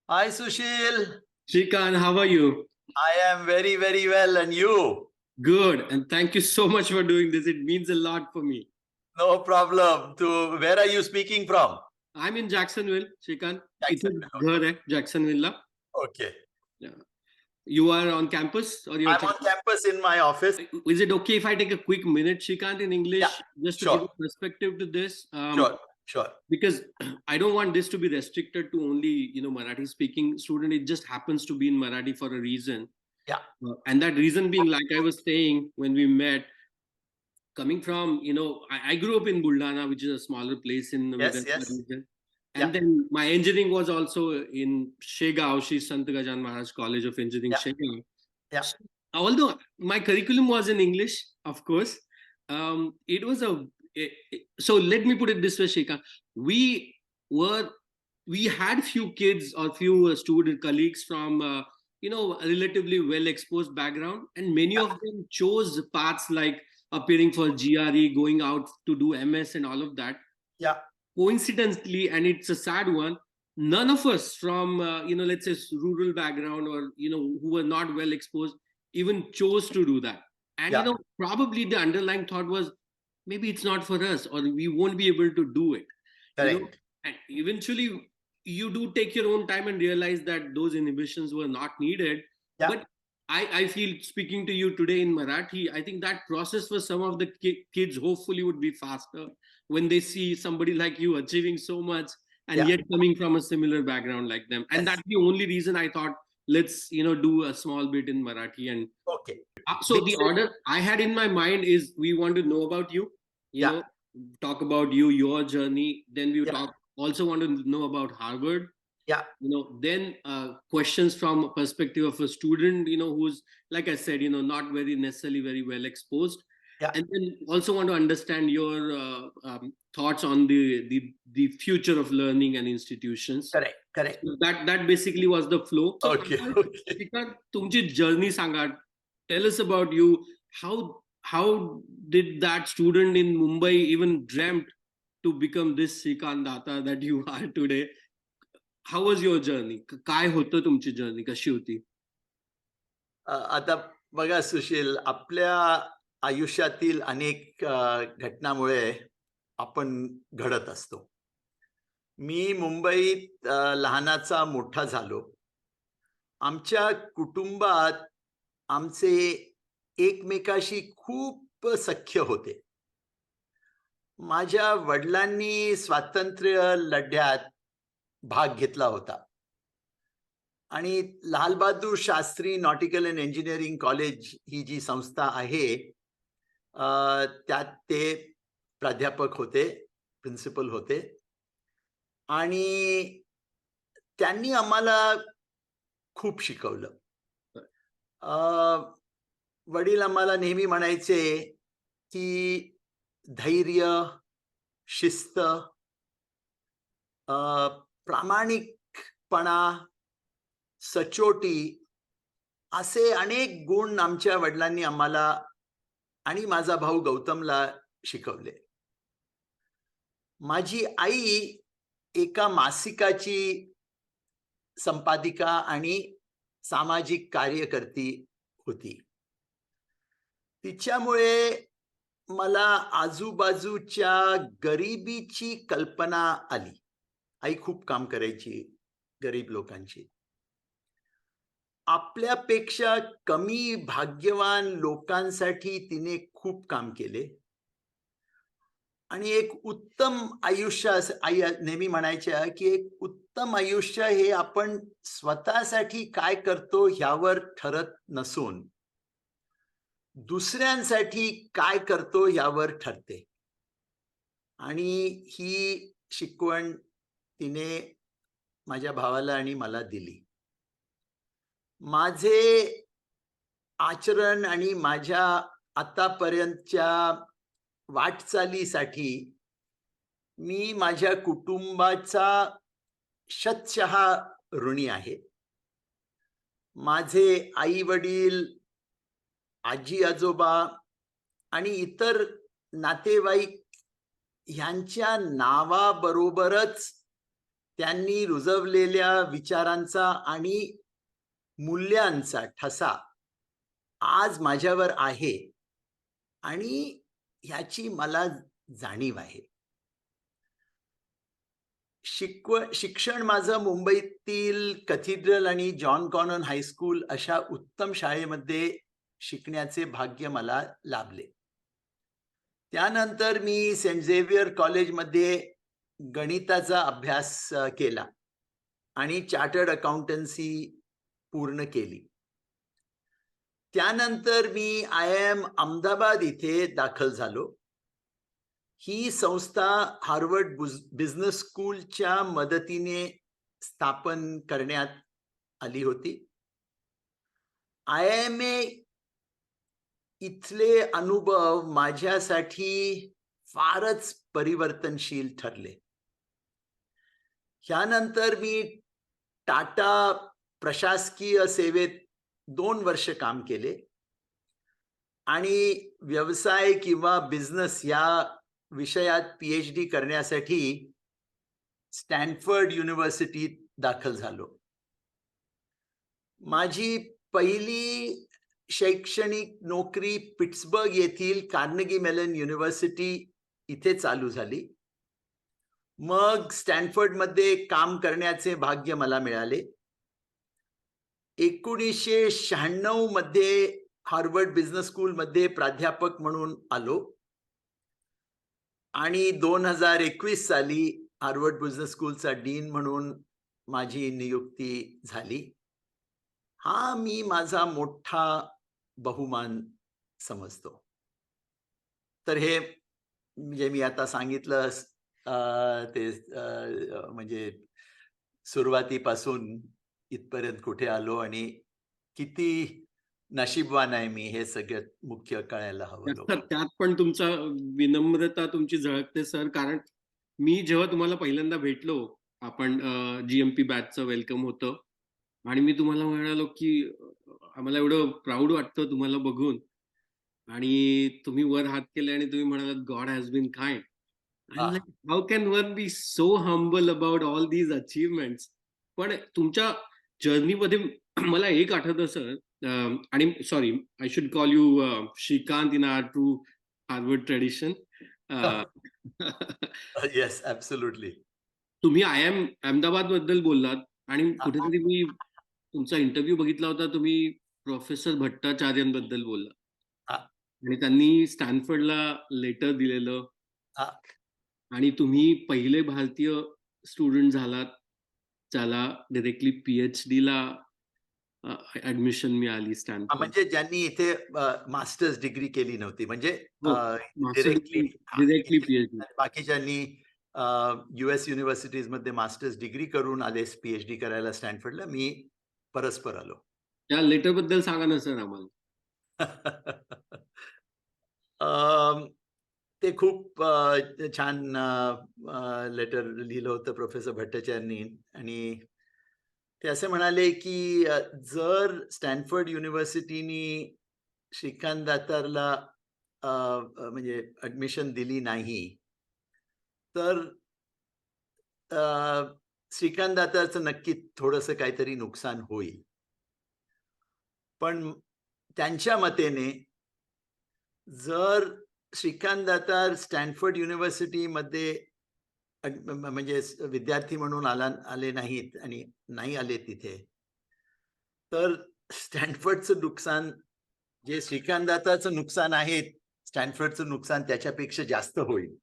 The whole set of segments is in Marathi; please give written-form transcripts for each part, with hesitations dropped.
Hi, Sushil. Shrikant, how are you? I am very, very well. And you? Good. And thank you so much for doing this. It means a lot for me. No problem. To where are you speaking from? I'm in Jacksonville, Shrikant. इथे Jacksonville. घर है Jacksonville. Okay. Yeah. You are on campus or you're I'm on campus in my office. Is it okay if I take a quick minute, Shrikant, in Yeah, English, just to give sure, a perspective to this? sure, sure. Because I don't want this to be restricted to only, Marathi speaking student. It just happens to be in Marathi for a reason. Yeah, And that reason being, like I was saying when we met, coming from, I grew up in Buldana, which is a smaller place in the yes, Vidarbha yes. region. Yeah. And then my engineering was also in Shegao, Shri Sant Gajan Maharaj College of Engineering, Yeah. Shegao. Yeah. Although my curriculum was in English, of course, it was so let me put it this way, Shekha. We had few kids or few student colleagues from, a relatively well exposed background, and many of them chose paths like appearing for GRE, going out to do MS and all of that. Yeah. Coincidentally, and it's a sad one, none of us from, let's say rural background or, who were not well exposed even chose to do that. And, Yeah. Probably the underlying thought was maybe it's not for us or we won't be able to do it. Correct. And eventually you do take your own time and realize that those inhibitions were not needed. Yeah. But I feel speaking to you today in Marathi, I think that process for some of the kids hopefully would be faster when they see somebody like you achieving so much and Yeah. yet coming from a similar background like them. And Yes. that's the only reason I thought let's do a small bit in Marathi. And Okay. so the order I had in my mind is we want to know about you, Yeah. talk about you, your journey. Then we Yeah. also want to know about Harvard. Yeah. Then questions from a perspective of a student, who's, like I said, not very necessarily very well exposed. Yeah. And then also want to understand your thoughts on the future of learning and institutions. Correct. Correct. So that basically was the flow. So Okay. Okay. तुमची journey सांगा. Tell us about you. How did that student in Mumbai even dreamt to become this Shrikant Datta that you are today? How was your journey? काय होतं तुमची जर्नी, कशी होती? आता बघा सुशील, आपल्या आयुष्यातील अनेक घटनामुळे आपण घडत असतो. मी मुंबईत लहानाचा मोठा झालो. आमच्या कुटुंबात आमचे एकमेकाशी खूप सख्य होते. माझ्या वडिलांनी स्वातंत्र्य लढ्यात भाग घेतला होता आणि Lal Bahadur Shastri nautical and engineering college ही जी संस्था आहे त्यात ते प्राध्यापक होते, प्रिन्सिपल होते आणि त्यांनी आम्हाला खूप शिकवलं. वडील आम्हाला नेहमी म्हणायचे की धैर्य, शिस्त, प्रामाणिकपणा, सचोटी असे अनेक गुण आमच्या वडिलांनी आम्हाला आणि माझा भाऊ गौतमला शिकवले. माझी आई एका मासिकाची संपादिका आणि सामाजिक कार्यकर्ती होती. तिच्यामुळे मला आजूबाजूच्या गरिबीची कल्पना आली. आई खूप काम करायची गरीब लोकांची. आपल्यापेक्षा कमी भाग्यवान लोकांसाठी तिने खूप काम केले आणि एक उत्तम आयुष्य, आई नेहमी म्हणायच्या की एक उत्तम आयुष्य हे आपण स्वतःसाठी काय करतो ह्यावर ठरत नसून दुसऱ्यांसाठी काय करतो यावर ठरते. आणि ही शिकवण तिने माझ्या भावाला आणि मला दिली. माझे आचरण आणि माझ्या आतापर्यंतच्या वाटचालीसाठी मी माझ्या कुटुंबाचा शतशः ऋणी आहे. माझे आई वडील, आजी आजोबा आणि इतर नातेवाईक ह्यांच्या नावाबरोबरच त्यांनी रुजवलेल्या विचारांचा आणि मूल्यांचा ठसा आज माझ्यावर आहे आणि ह्याची मला जाणीव आहे. शिक्षण माझं मुंबईतील कॅथीड्रल आणि जॉन कॉनन हायस्कूल अशा उत्तम शाळेमध्ये शिकण्याचे भाग्य मला लाभले. त्यानंतर मी सेंट झेवियर कॉलेजमध्ये गणिताचा अभ्यास केला आणि चार्टर्ड अकाउंटन्सी पूर्ण केली. त्यानंतर मी IIM अहमदाबाद इथे दाखल झालो. ही संस्था हार्वर्ड बिझनेस स्कूलच्या मदतीने स्थापन करण्यात आली होती. IIMA इथले अनुभव माझ्यासाठी फारच परिवर्तनशील ठरले. ह्यानंतर मी टाटा प्रशासकीय सेवेत 2 वर्ष काम केले आणि व्यवसाय किंवा बिझनेस या विषयात PhD करण्यासाठी स्टॅनफोर्ड युनिव्हर्सिटीत दाखल झालो. माझी पहिली शैक्षणिक नोकरी पिट्सबर्ग येथील कार्नेगी मेलन युनिव्हर्सिटी इथे चालू झाली. मग स्टॅनफोर्डमध्ये काम करण्याचे भाग्य मला मिळाले. 1996 मध्ये हार्वर्ड बिझनेस स्कूलमध्ये प्राध्यापक म्हणून आलो आणि 2021 साली हार्वर्ड बिझनेस स्कूलचा डीन म्हणून माझी नियुक्ती झाली. हा मी माझा मोठा बहुमान समजतो. तर हे म्हणजे मी आता सांगितलं ते म्हणजे सुरुवातीपासून इथपर्यंत कुठे आलो आणि किती नशीबवान आहे मी हे सगळ्यात मुख्य कळायला हवं लोकांना. त्यात पण तुमचा विनम्रता तुमची झळकते सर. कारण मी जेव्हा तुम्हाला पहिल्यांदा भेटलो, आपण GMP बॅचचं वेलकम होतं आणि मी तुम्हाला म्हणालो की आम्हाला एवढं प्राऊड वाटतं तुम्हाला बघून, आणि तुम्ही वर हात केले आणि तुम्ही म्हणालात गॉड हॅज बीन काइंड. आणि हा. How can one be so humble about all these achievements. पण तुमच्या जर्नीमध्ये मला एक आठवतं सर, आणि sorry, I should call you Shrikant in our true Harvard tradition. Yes, absolutely. तुम्ही IIM अहमदाबाद बद्दल बोललात आणि कुठेतरी मी तुमचा इंटरव्ह्यू बघितला होता, तुम्ही प्रोफेसर भट्टाचार्यांबद्दल बोलला हा. आणि त्यांनी स्टॅनफोर्डला लेटर दिलेलं हा. आणि तुम्ही पहिले भारतीय स्टुडंट झालात ज्याला डायरेक्टली PhD ला ऍडमिशन मिळाली स्टॅनफोर्ड. म्हणजे ज्यांनी इथे मास्टर्स डिग्री केली नव्हती, म्हणजे हो, master directly directly PhD. बाकीच्यांनी US universities मध्ये मास्टर्स डिग्री करून आले PhD करायला स्टॅनफोर्डला. मी परस्पर आलो. त्या लेटर बद्दल सांगा ना सर आम्हाला. ते खूप छान लेटर लिहिलं होतं प्रोफेसर भट्टाचार्यांनी आणि ते असे म्हणाले की जर स्टॅनफोर्ड युनिव्हर्सिटीनी श्रीकांत दातारला म्हणजे ऍडमिशन दिली नाही तर श्रीकांत दातारचं नक्की थोडंसं काहीतरी नुकसान होईल. पण त्यांच्या मतेने जर श्रीकांत दातार स्टॅनफोर्ड युनिव्हर्सिटीमध्ये म्हणजे विद्यार्थी म्हणून आले नाहीत आणि नाही आले तिथे, तर स्टॅनफोर्डचं नुकसान जे श्रीकांत दातारचं नुकसान आहे, स्टॅनफोर्डचं नुकसान त्याच्यापेक्षा जास्त होईल.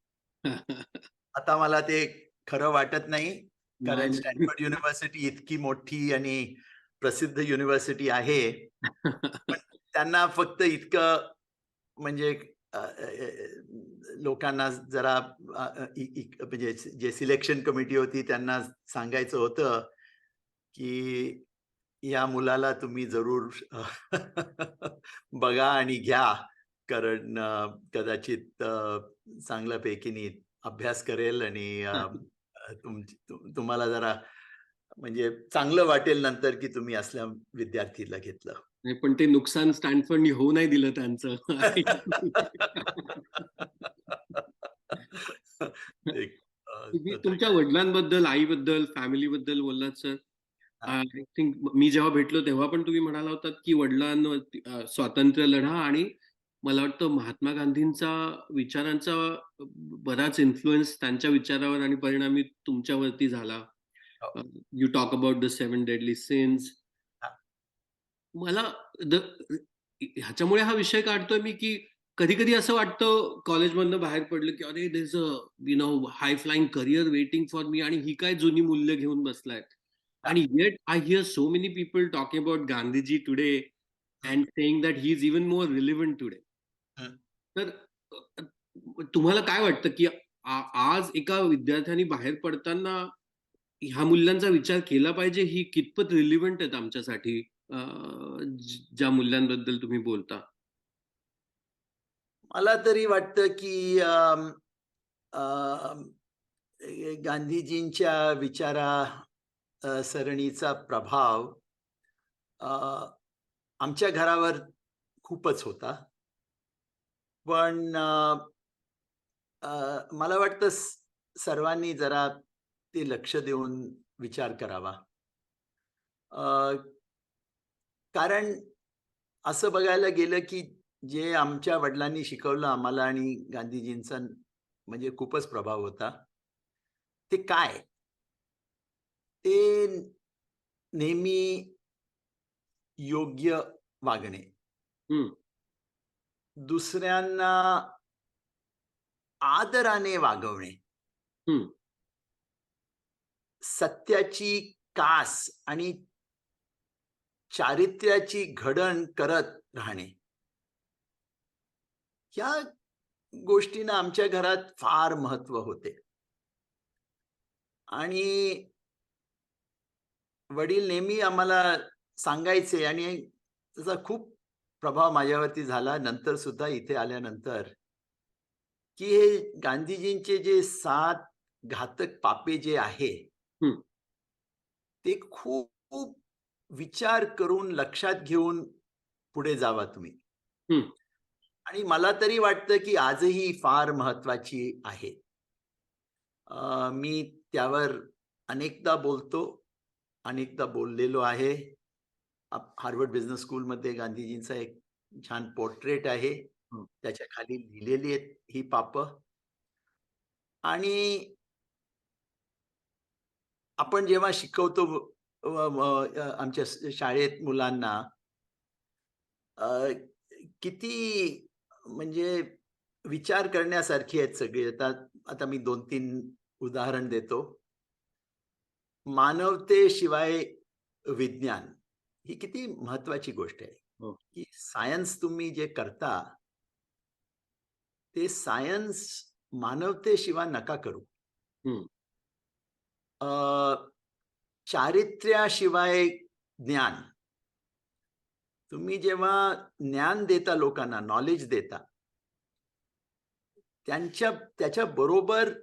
आता मला ते खरं वाटत नाही, कारण स्टॅनफोर्ड युनिव्हर्सिटी इतकी मोठी आणि प्रसिद्ध युनिव्हर्सिटी आहे. पण त्यांना फक्त इतकं म्हणजे लोकांना जरा म्हणजे जे सिलेक्शन कमिटी होती त्यांना सांगायचं होतं की या मुलाला तुम्ही जरूर बघा आणि घ्या, कारण कदाचित चांगल्यापैकी अभ्यास करेल आणि तुम्हाला जरा म्हणजे चांगलं वाटेल नंतर की तुम्ही असल्या विद्यार्थीला घेतलं. नाही, पण ते नुकसान स्टॅनफोर्डनी होऊ नाही दिलं त्यांचं. तुम्ही तुमच्या वडिलांबद्दल, आईबद्दल, फॅमिलीबद्दल बोललात सर. आय थिंक मी जेव्हा भेटलो तेव्हा पण तुम्ही म्हणाला होतात, की वडिलांवरती स्वातंत्र्य लढा आणि मला वाटतं महात्मा गांधींचा विचारांचा बराच इन्फ्लुअन्स त्यांच्या विचारावर आणि परिणामी तुमच्यावरती झाला. हो. You talk about the 7 deadly since. हां. मला द ह्याच्यामुळे हा विषय काढतोय मी, की कधी-कधी असं वाटतं कॉलेजमधनं बाहेर पडलं, की अरे there's a high flying career waiting for me आणि ही काय जुनी मूल्य घेऊन बसलायत. हां. आणि yet I hear so many people talking about Gandhiji today hmm, and saying that he is even more relevant today. Hmm. तर तुम्हाला काय वाटतं, की आज एका विद्यार्थ्याने बाहेर पडताना ह्या मूल्यांचा विचार केला पाहिजे, ही कितपत रिलेव्हंट आहेत आमच्यासाठी ज्या मूल्यांबद्दल तुम्ही बोलता? मला तरी वाटतं, की अ, गांधीजींच्या सरणीचा प्रभाव अ, आमच्या घरावर खूपच होता. पण मला वाटतं सर्वांनी जरा ते लक्ष देऊन विचार करावा. अ, कारण असं बघायला गेलं, की जे आमच्या वडिलांनी शिकवलं आम्हाला आणि गांधीजींचा म्हणजे खूपच प्रभाव होता. ते काय? ते नेहमी योग्य वागणे, हं, दुसऱ्यांना आदराने वागवणे, हं, सत्याची कास आणि चारित्र्याची घडण करत राहणे. ह्या गोष्टींना आमच्या घरात फार महत्त्व होते आणि वडील नेहमी आम्हाला सांगायचे आणि त्याचा खूप प्रभाव माझ्यावरती झाला नंतर सुद्धा इथे आल्यानंतर, की हे गांधीजींचे जे 7 घातक पापे जे आहे, हं, ते खूप खूप विचार करून लक्षात घेऊन पुढे जावा तुम्ही. हं, आणि मला तरी वाटतं, की आजही फार महत्त्वाची आहे. मी त्यावर अनेकदा बोलतो, अनेकदा बोललेलो आहे. हार्वर्ड बिझनेस स्कूलमध्ये गांधीजींचा एक छान पोर्ट्रेट आहे. हं, त्याच्या खाली लिहिलेली आहेत ही पापं आणि आपण जेव्हा शिकवतो आमच्या शाळेत मुलांना अ, किती म्हणजे विचार करण्यासारखी आहेत सगळी. आता आता मी 2-3 उदाहरण देतो. मानवतेशिवाय विज्ञान ही किती महत्वाची गोष्ट आहे, हो, की सायन्स तुम्ही जे करता, ते सायन्स मानवतेशिवाय नका करू. हं, अ, चारित्र्याशिवाय ज्ञान. तुम्ही जेव्हा ज्ञान देता लोकांना, नॉलेज देता, त्यांच्या त्याच्याबरोबर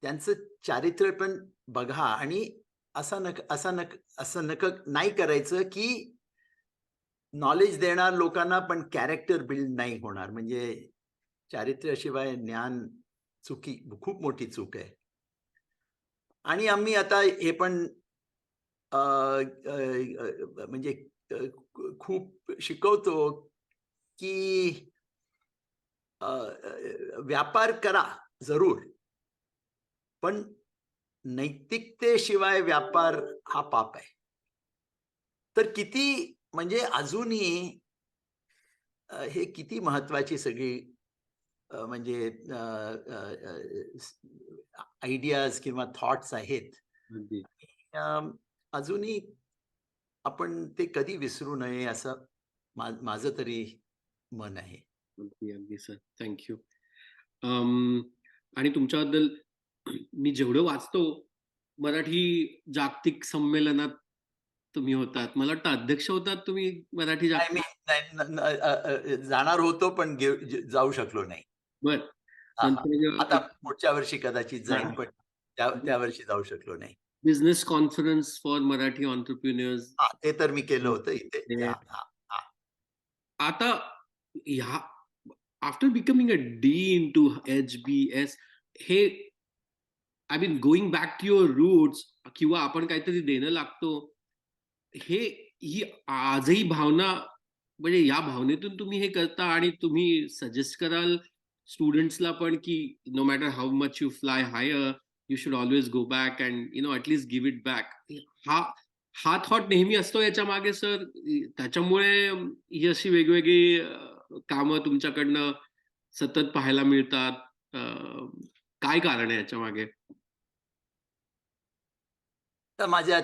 त्यांचं चारित्र्य पण बघा आणि असं नाही करायचं, की नॉलेज देणार लोकांना पण कॅरेक्टर बिल्ड नाही होणार. म्हणजे चारित्र्याशिवाय ज्ञान खूप मोठी चूक आहे. आणि आम्ही आता हे पण अ, अ, म्हणजे खूप शिकवतो, की अ, व्यापार करा जरूर, पण नैतिकतेशिवाय व्यापार हा पाप आहे. तर किती म्हणजे अजूनही हे किती महत्वाची सगळी म्हणजे आयडियाज किंवा थॉट्स आहेत. अगदी. अ, अजूनही आपण ते कधी विसरू नये असं माझं तरी मन आहे. अगदी, अगदी सर. Thank you. आणि तुमच्याबद्दल मी जेवढं वाचतो, मराठी जागतिक संमेलनात तुम्ही होतात. मला वाटतं अध्यक्ष होतात तुम्ही मराठी नाही मी जागतिक. नाही जाणार होतो पण जाऊ शकलो नाही. बरं. हां, हां. नंतर आता एक पुढच्या वर्षी कदाचित जाईन पण त्या वर्षी जाऊ शकलो नाही. Business conference for Marathi entrepreneurs. हां, ते तर मी केलं होतं इथे. ते हां, हां, हां. आता ह्या after becoming a dean to HBS हे I mean going back to your roots किंवा आपण काहीतरी देणं लागतो, ही आजही भावना, म्हणजे या भावनेतून तुम्ही हे करता आणि तुम्ही सजेस्ट कराल स्टुडंट्सला पण की no matter how much you fly higher, you should always go back and at least give it back. हा हा थॉट नेहमी असतो याच्या मागे सर. त्याच्यामुळे ही अशी वेगवेगळी कामं तुमच्याकडनं सतत पाहायला मिळतात. काय कारण आहे याच्या मागे? तर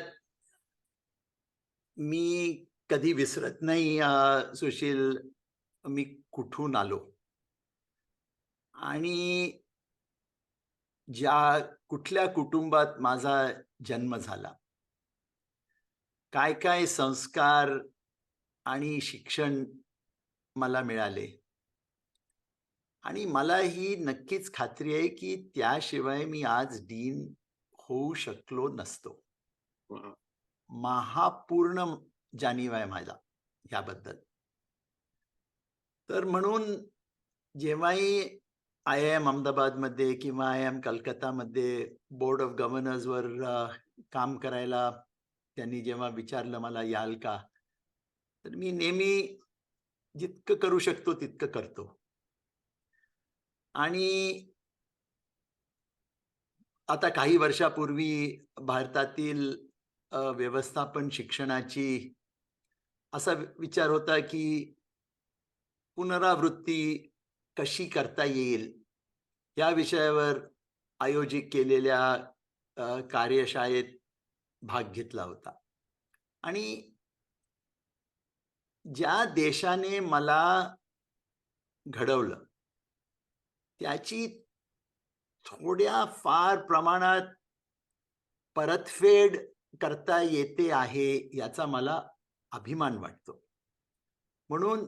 मी कधी विसरत नाही सुशील, मी कुठून आलो आणि कुठल्या कुटुंबात माझा जन्म झाला, काय काय संस्कार आणि शिक्षण मला मिळाले, आणि मला ही नक्कीच खात्री आहे की त्याशिवाय मी आज डीन होऊ शकलो नसतो. वा. महापूर्ण जाणीव आहे माझा याबद्दल. तर म्हणून जेव्हाही IIM अहमदाबादमध्ये किंवा IIM कलकत्तामध्ये बोर्ड ऑफ गव्हर्नर्सवर काम करायला त्यांनी जेव्हा विचारलं मला याल का, तर मी नेहमी जितकं करू शकतो तितकं करतो. आणि आता काही वर्षापूर्वी भारतातील व्यवस्थापन शिक्षणाची असा विचार होता की पुनरावृत्ती कशी करता येईल या विषयावर आयोजित केलेल्या कार्यशाळेत भाग घेतला होता. आणि ज्या देशाने मला घडवलं त्याची थोड्या फार प्रमाणात परतफेड करता येते आहे याचा मला अभिमान वाटतो. म्हणून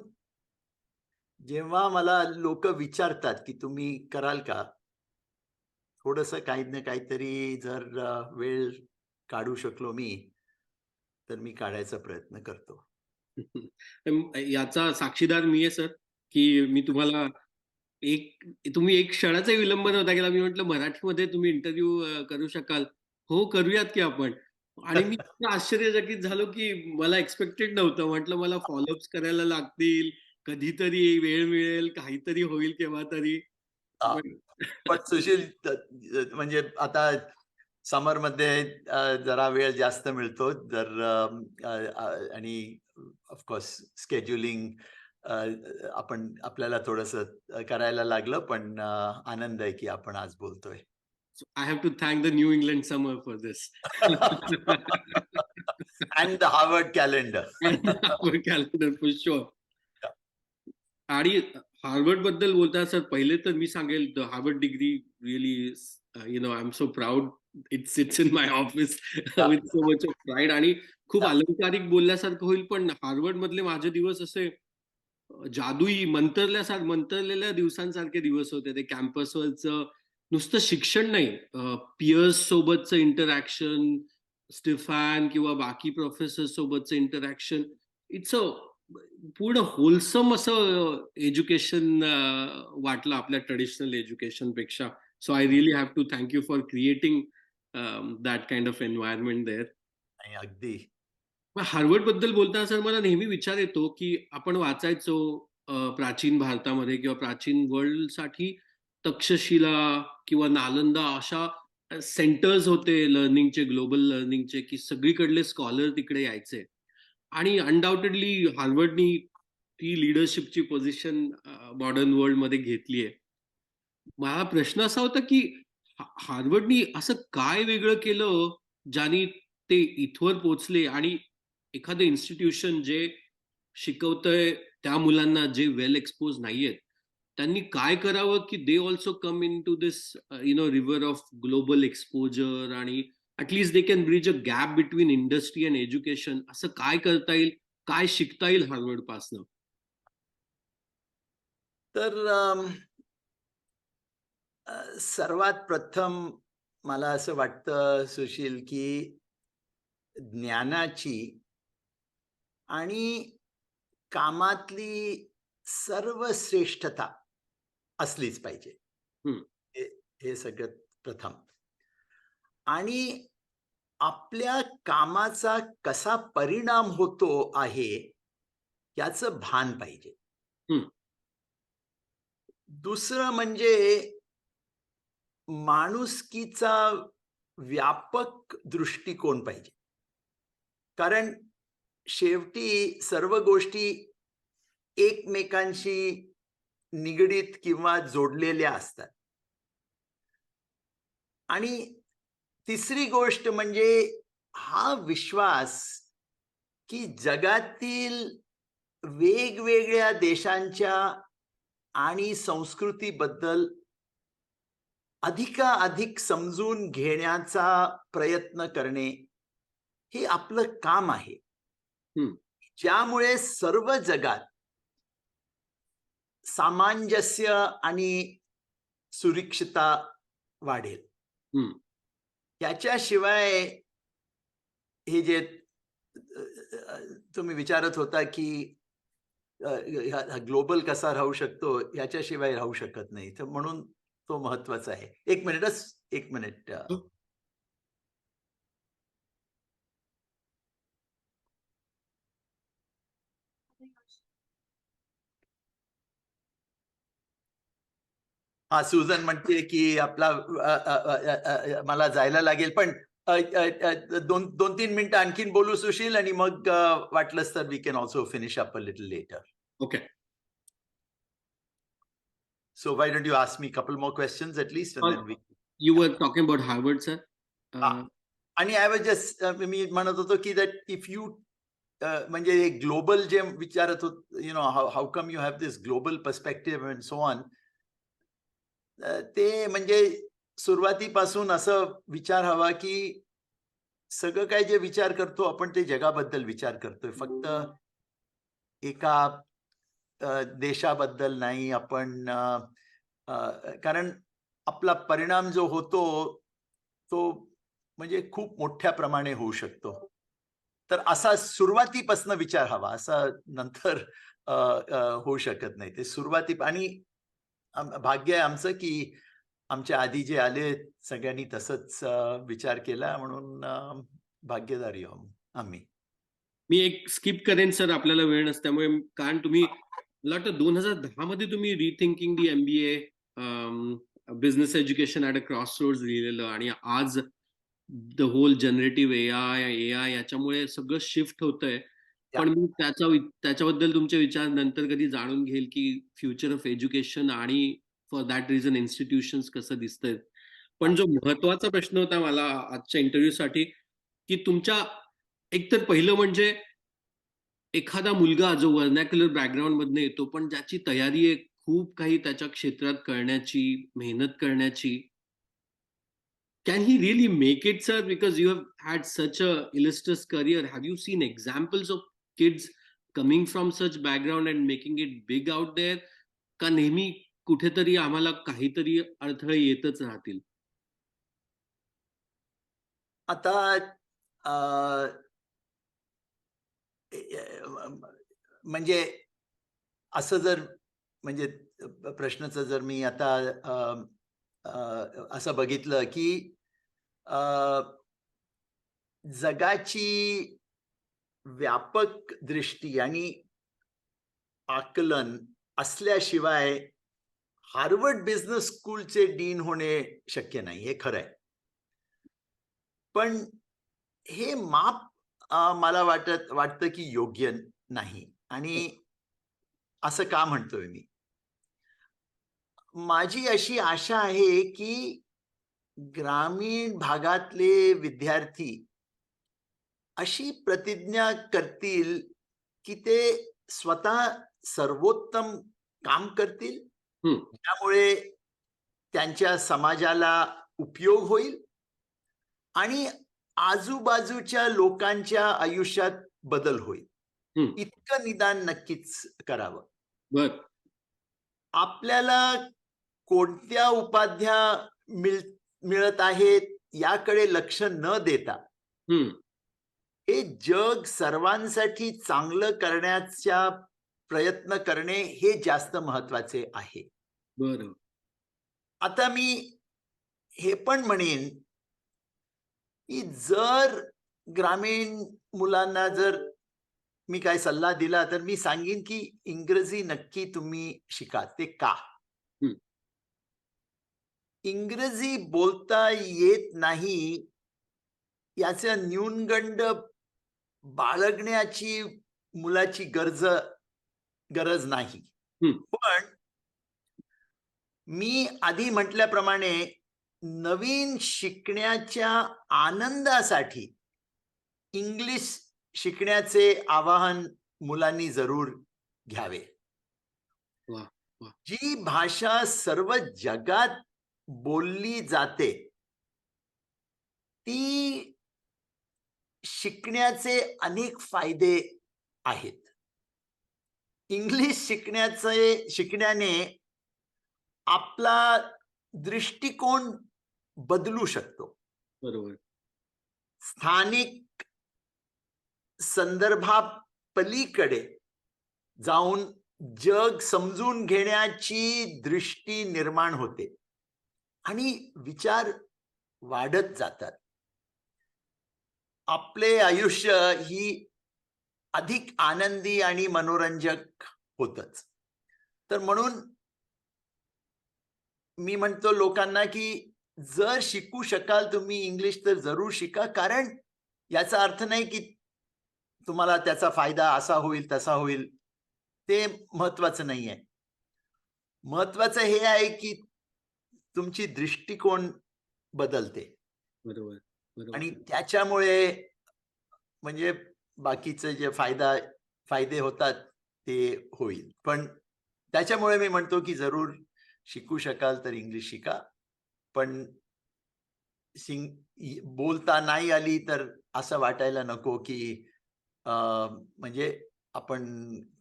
जेव्हा मला लोक विचारतात की तुम्ही कराल का, थोडंसं काही ना काहीतरी जर वेळ काढू शकलो मी, तर मी काढायचा प्रयत्न करतो. याचा साक्षीदार मी आहे सर, की मी तुम्हाला तुम्ही एक क्षणाचाही विलंब नव्हता केला. मी म्हटलं मराठीमध्ये तुम्ही इंटरव्ह्यू करू शकाल? हो, करूयात की आपण. आणि मी इतकं आश्चर्यचकित झालो, की मला एक्स्पेक्टेड नव्हतं. म्हटलं मला फॉलोअप्स करायला लागतील, कधीतरी वेळ मिळेल, काहीतरी होईल केव्हातरी. हां. पण पण सुशील, म्हणजे आता समरमध्ये जरा वेळ जास्त मिळतो. जर आणि ऑफ कोर्स शेड्यूलिंग आपल्याला थोडंसं करायला लागलं. पण आनंद आहे की आपण आज बोलतोय. I have to thank the New England summer for this. And the Harvard calendar. Calendar for sure. आणि हार्वर्ड बद्दल बोलता सर, पहिले तर मी सांगेल the Harvard degree really I am so proud. It's it's in my office with so much of pride. आणि खूप अलंकारिक बोलल्यासारखं होईल, पण हार्वर्ड मधले माझे दिवस असे जादुई मंतरलेल्या दिवसांसारखे दिवस होते. ते कॅम्पसवरचं नुसतं शिक्षण नाही, पियर्स सोबतचं इंटरॅक्शन, स्टिफॅन किंवा बाकी प्रोफेसर सोबतचं इंटरॅक्शन, इट्स अ पूर्ण होलसम असं एज्युकेशन वाटलं आपल्या ट्रेडिशनल एज्युकेशन पेक्षा. So I really have to thank you for creating that kind of environment there. नाही, अगदी. मग हार्वर्ड बद्दल बोलताना सर मला नेहमी विचार येतो, की आपण वाचायचो प्राचीन भारतामध्ये किंवा प्राचीन वर्ल्डसाठी तक्षशिला किंवा नालंदा अशा सेंटर्स होते लर्निंगचे, ग्लोबल लर्निंगचे, की सगळीकडले स्कॉलर तिकडे यायचे. आणि अनडाउटेडली हार्वर्डनी ती लीडरशिपची पोझिशन मॉडर्न वर्ल्डमध्ये घेतली आहे. मला प्रश्न असा होता, की हार्वर्डनी असं काय वेगळं केलं, ज्यानी ते इथवर पोहोचले? आणि एखादं इन्स्टिट्यूशन जे शिकवतंय त्या मुलांना जे वेल एक्सपोज नाहीयेत, त्यांनी काय करावं की they also come in to this river of global exposure, आणि at least they can bridge a gap between industry and education. असं काय करता येईल? काय शिकता येईल हार्वर्ड पासनं? तर सर्वात प्रथम मला असं वाटतं सुशील, की ज्ञानाची आणि कामातली सर्वश्रेष्ठता असलीच पाहिजे. हं. हे हे सगळ्यात प्रथम. आणि आपल्या कामाचा कसा परिणाम होतो आहे याचं भान पाहिजे. हं. दुसरं म्हणजे माणुसकीचा व्यापक दृष्टिकोन पाहिजे. कारण शेवटी सर्व गोष्टी एकमेकांशी निगडीत किंवा जोडलेल्या असतात. आणि तिसरी गोष्ट म्हणजे हा विश्वास, की जगातील वेगवेगळ्या देशांच्या आणि संस्कृतीबद्दल अधिकाधिक समजून घेण्याचा प्रयत्न करणे, हे आपलं काम आहे. हं. ज्यामुळे सर्व जगात सामंजस्य आणि सुरक्षितता वाढेल. हं. याच्याशिवाय हे जे तुम्ही विचारत होता, की हा ग्लोबल कसा राहू शकतो, याच्याशिवाय राहू शकत नाही. तर म्हणून तो महत्वाचा आहे. 1 मिनिटच, 1 मिनिट. हां, सुजन म्हणते, की आपला मला जायला लागेल. पण 2-3 मिनिटं आणखीन बोलू सुशील आणि मग वाटलंच तर we can also finish up a little later. Okay. So why don't you ask me couple more questions at least and Uh, then we. you were talking about Harvard, sir. हां. आणि आय वाज जस्ट मी म्हणत होतो, की दॅट इफ यू म्हणजे ग्लोबल जे विचारत होत, you know how how come you have this global perspective and so on. ते म्हणजे सुरुवातीपासून असं विचार हवा, की सगळं काही जे विचार करतो आपण ते जगाबद्दल विचार करतोय. फक्त एका देशाबद्दल नाही आपण. कारण आपला परिणाम जो होतो, तो म्हणजे खूप मोठ्या प्रमाणे होऊ शकतो. तर असा सुरुवातीपासून विचार हवा, असा नंतर होऊ शकत नाही. ते सुरुवाती आणि भाग्य आहे आमचं, की आमच्या आधी जे आले सगळ्यांनी तसंच विचार केला म्हणून भाग्यदारी आहोत आम्ही. मी एक स्किप करेन सर, आपल्याला वेळ नसल्यामुळे. कारण तुम्ही, मला वाटतं 2010 मध्ये तुम्ही rethinking the MBA business education at a crossroads लिहिलेलं, आणि आज द होल जनरेटिव्ह AI याच्यामुळे सगळं शिफ्ट होतंय. या. पण मी त्याच्याबद्दल तुमचे विचार नंतर कधी जाणून घेईल, की फ्युचर ऑफ एज्युकेशन आणि फॉर दॅट रिझन इन्स्टिट्यूशन्स कसं दिसतंय. या. पण जो महत्वाचा प्रश्न होता मला आजच्या इंटरव्ह्यूसाठी, की तुमच्या, एकतर पहिलं म्हणजे एखादा मुलगा जो व्हर्नॅक्युलर बॅकग्राऊंडमधनं येतो, पण ज्याची तयारी आहे खूप काही त्याच्या क्षेत्रात करण्याची, मेहनत करण्याची. Can he really make it, sir? Because you have had such a illustrious career. Have you seen examples of kids coming from such background and making it big out there? का नेहमी कुठेतरी आम्हाला काहीतरी अडथळे येतच राहतील? आता अ, म्हणजे असं जर म्हणजे प्रश्नाचं जर मी आता असं बघितलं, की अ, जगाची व्यापक दृष्टी आणि आकलन असल्याशिवाय हार्वर्ड बिझनेस स्कूलचे डीन होणे शक्य नाही, हे खरं आहे. पण हे माप मला वाटतं की योग्य नाही. आणि असं का म्हणतोय मी? माझी अशी आशा आहे, की ग्रामीण भागातले विद्यार्थी अशी प्रतिज्ञा करतील, की ते स्वतः सर्वोत्तम काम करतील, हं. त्यामुळे त्यांच्या समाजाला उपयोग होईल आणि आजूबाजूच्या लोकांच्या आयुष्यात बदल होईल. हं. इतकं निदान नक्कीच करावं. बरं. आपल्याला कोणत्या उपाध्या मिळ मिळत आहेत याकडे लक्ष न देता, हं. हे जग सर्वांसाठी चांगलं करण्याचा प्रयत्न करणे हे जास्त महत्वाचे आहे. बरं. आता मी हे पण म्हणेन, की जर ग्रामीण मुलांना जर मी काय सल्ला दिला तर मी सांगेन की इंग्रजी नक्की तुम्ही शिका. ते का? हं. इंग्रजी बोलता येत नाही याचा न्यूनगंड बाळगण्याची मुलाची गरज नाही. हं. पण मी आधी म्हटल्याप्रमाणे नवीन शिकण्याच्या आनंदासाठी इंग्लिश शिकण्याचे आवाहन मुलांनी जरूर घ्यावे. वाह! वाह! जी भाषा सर्व जगात बोलली जाते, ती शिकण्याचे अनेक फायदे आहेत. इंग्लिश शिकण्याने आपला दृष्टिकोन बदलू शकतो. बरोबर. स्थानिक संदर्भापलीकडे जाऊन जग समजून घेण्याची दृष्टी निर्माण होते आणि विचार वाढत जातात. आपले आयुष्य ही अधिक आनंदी आणि मनोरंजक होतच. तर म्हणून मी म्हणतो लोकांना, की जर शिकू शकाल तुम्ही इंग्लिश तर जरूर शिका. कारण याचा अर्थ नाही, की तुम्हाला त्याचा फायदा असा होईल, तसा होईल. ते महत्वाचं नाहीये. महत्वाचं हे आहे, की तुमची दृष्टिकोन बदलते बरोबर. बरोबर. आणि त्याच्यामुळे म्हणजे बाकीचे जे फायदे होतात ते होईल. पण त्याच्यामुळे मी म्हणतो, की जरूर शिकू शकाल तर इंग्लिश शिका. पण बोलता नाही आली तर असं वाटायला नको, की अ, म्हणजे आपण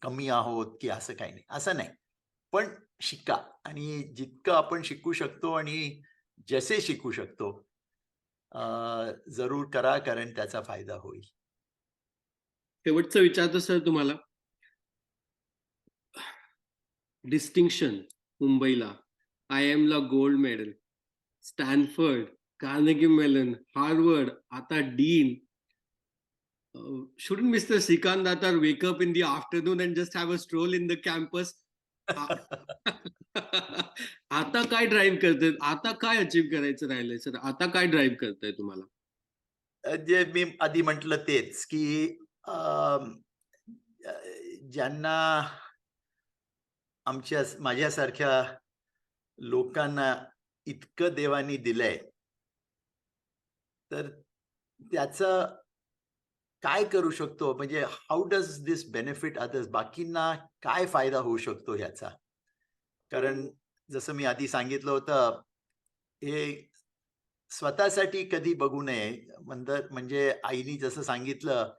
कमी आहोत, की असं काही नाही. असं नाही. पण शिका आणि जितकं आपण शिकू शकतो आणि जसे शिकू शकतो जरूर करा कारण त्याचा फायदा होईल. शेवटचं विचारतो सर तुम्हाला. डिस्टिंक्शन मुंबईला, IIMला gold medal, Stanford, Carnegie Mellon, Harvard, आता dean. Shouldn't Mr. Srikant Datar wake up in the afternoon and just have a stroll in the campus? आ- आता काय ड्राईव्ह करतायत? आता काय अचीव्ह करायचं राहिलंय सर? आता काय ड्राईव्ह करताय तुम्हाला? जे मी आधी म्हटलं तेच, की अं, अ, ज्यांना माझ्यासारख्या लोकांना इतकं देवानी दिलंय, तर त्याचं काय करू शकतो? म्हणजे how does this benefit others? बाकींना काय फायदा होऊ शकतो ह्याचा? कारण जसं मी आधी सांगितलं होतं, हे स्वतःसाठी कधी बघू नये. म्हणजे आईनी जसं सांगितलं,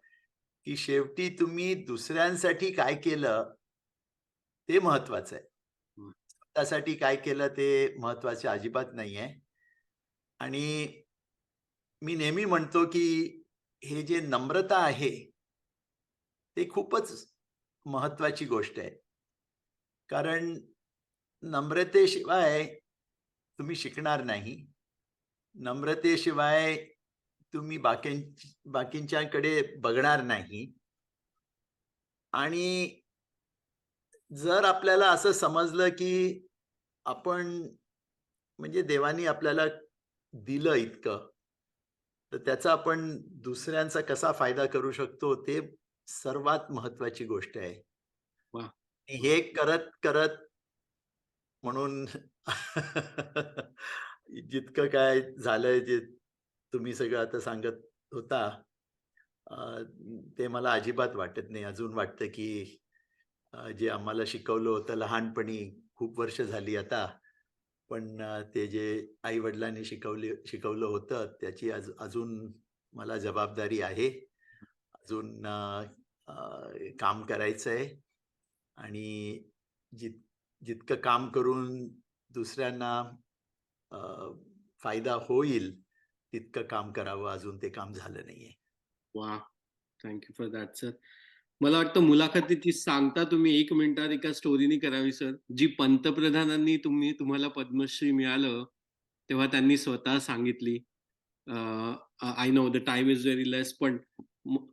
की शेवटी तुम्ही दुसऱ्यांसाठी काय केलं, ते महत्वाचं आहे. हं. स्वतःसाठी काय केलं ते महत्वाचे अजिबात नाहीये. आणि मी नेहमी म्हणतो, की हे जे नम्रता आहे, ते खूपच महत्वाची गोष्ट आहे. कारण नम्रतेशिवाय तुम्ही शिकणार नाही. नम्रतेशिवाय तुम्ही बाकींच्याकडे बघणार नाही आणि जर आपल्याला असं समजलं, की आपण म्हणजे देवानी आपल्याला दिलं इतकं, तर त्याचा आपण दुसऱ्यांचा कसा फायदा करू शकतो, ते सर्वात महत्वाची गोष्ट आहे. वाह! वाह! हे करत म्हणून जितकं काय झालंय, जे तुम्ही सगळं आता सांगत होता, अ, ते मला अजिबात वाटत नाही. अजून वाटतं, की जे आम्हाला शिकवलं होतं लहानपणी, खूप वर्ष झाली आता. पण ते जे आई-वडिलांनी शिकवलं होतं, त्याची अजून मला जबाबदारी आहे. अजून अ, काम करायचं आहे आणि जित जितकं काम करून दुसऱ्यांना अ, फायदा होईल, तितकं काम करावं. अजून ते काम झालं नाहीये. वाह! Thank you for that sir. मला वाटतं मुलाखतीची सांगता तुम्ही 1 मिनिटात एका स्टोरीनी करावी सर. जी पंतप्रधानांनी तुम्हाला पद्मश्री मिळालं, तेव्हा त्यांनी स्वतः सांगितली. I know the time is very less, पण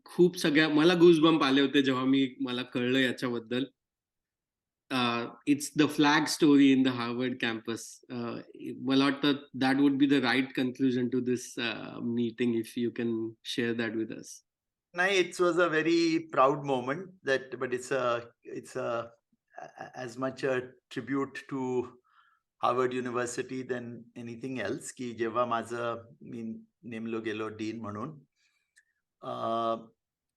खूप सगळ्या मला गुजबम्प आले होते जेव्हा मला कळलं याच्याबद्दल. It's the flag story in the Harvard campus. मला वाटतं that would be the right conclusion to this meeting, if you can share that with us. नाही, it was a very proud moment that, but it's as much a tribute to Harvard University than anything else, की जेव्हा मी नेमलो गेलो डीन म्हणून,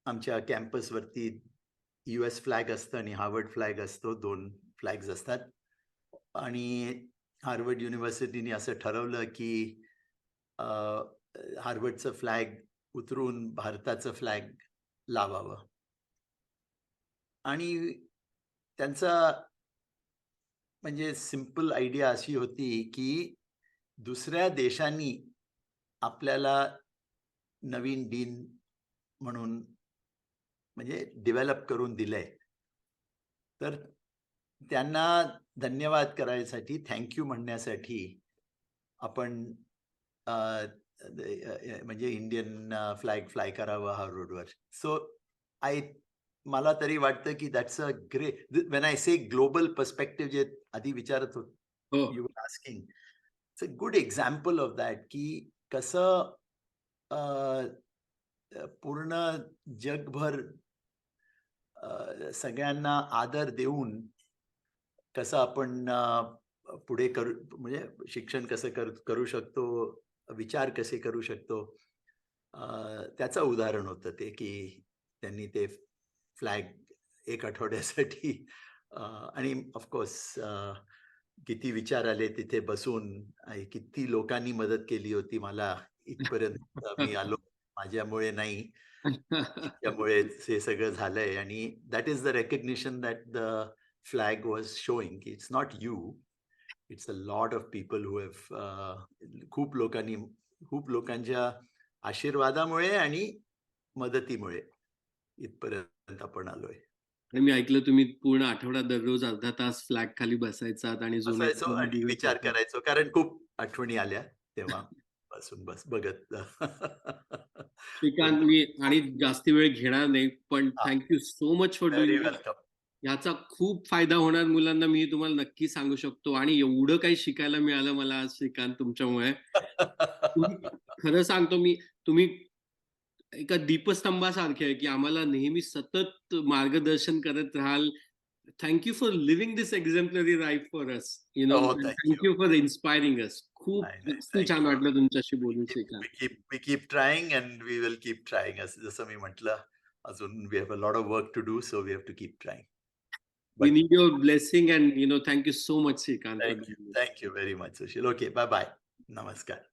आमच्या कॅम्पसवरती US फ्लॅग असतं आणि हार्वर्ड फ्लॅग असतो, 2 फ्लॅग्स असतात. आणि हार्वर्ड युनिव्हर्सिटीने असं ठरवलं की हार्वर्डचं फ्लॅग उतरून भारताचं फ्लॅग लावावं. आणि त्यांचा म्हणजे सिंपल आयडिया अशी होती की दुसऱ्या देशांनी आपल्याला नवीन डीन म्हणून म्हणजे डेव्हलप करून दिलंय. तर त्यांना धन्यवाद करायसाठी, थँक यू म्हणण्यासाठी आपण म्हणजे इंडियन फ्लॅग फ्लाय करावं हार्वर्डवर. सो मला तरी वाटतं की that's a great, when I say global perspective जे आधी विचारत होत, हो. You were asking, it's a good example of that की कसं पूर्ण जगभर सगळ्यांना आदर देऊन कसं आपण पुढे करू, म्हणजे शिक्षण कसं करू शकतो, विचार कसे करू शकतो, त्याचं उदाहरण होतं ते, की त्यांनी ते फ्लॅग 1 आठवड्यासाठी आणि ऑफकोर्स किती विचार आले तिथे बसून, आणि किती लोकांनी मदत केली होती मला इथपर्यंत मी आलो. माझ्यामुळे नाही, त्यामुळे हे सगळं झालंय. आणि that is the recognition that the flag was showing, की it's not you, it's a lot of people who have, खूप लोकांच्या आशीर्वादामुळे आणि मदतीमुळे इथपर्यंत आपण आलोय. आणि मी ऐकलं तुम्ही पूर्ण आठवडा दररोज अर्धा तास फ्लॅग खाली बसायचात आणि जुने बसायचो आणि दिवस विचार होते. करायचो, कारण खूप आठवणी आल्या तेव्हा बसून बघत. श्रीकांत, मी आणि जास्ती वेळ घेणार नाही, पण thank you so much for very doing this. Welcome. याचा खूप फायदा होणार मुलांना, मी तुम्हाला नक्की सांगू शकतो. आणि एवढं काही शिकायला मिळालं मला आज श्रीकांत तुमच्यामुळे. तुम्ही खरं सांगतो मी, तुम्ही एका दीपस्तंभासारखे आहे, की आम्हाला नेहमी सतत मार्गदर्शन करत राहाल. Thank you for living this exemplary life for us, हो, thank thank you. You for inspiring us. खूप नाही, नाही, जास्ती थँक छान यू. वाटलं तुमच्याशी बोलून Srikanth. We keep trying and we will keep trying. असं जसं मी म्हटलं, अजून we have a lot of work to do, so we have to keep trying. We but need your blessing, and thank you so much, Srikanth, for thank you. doing this. Thank you very much Sushil. Okay, bye bye. नमस्कार.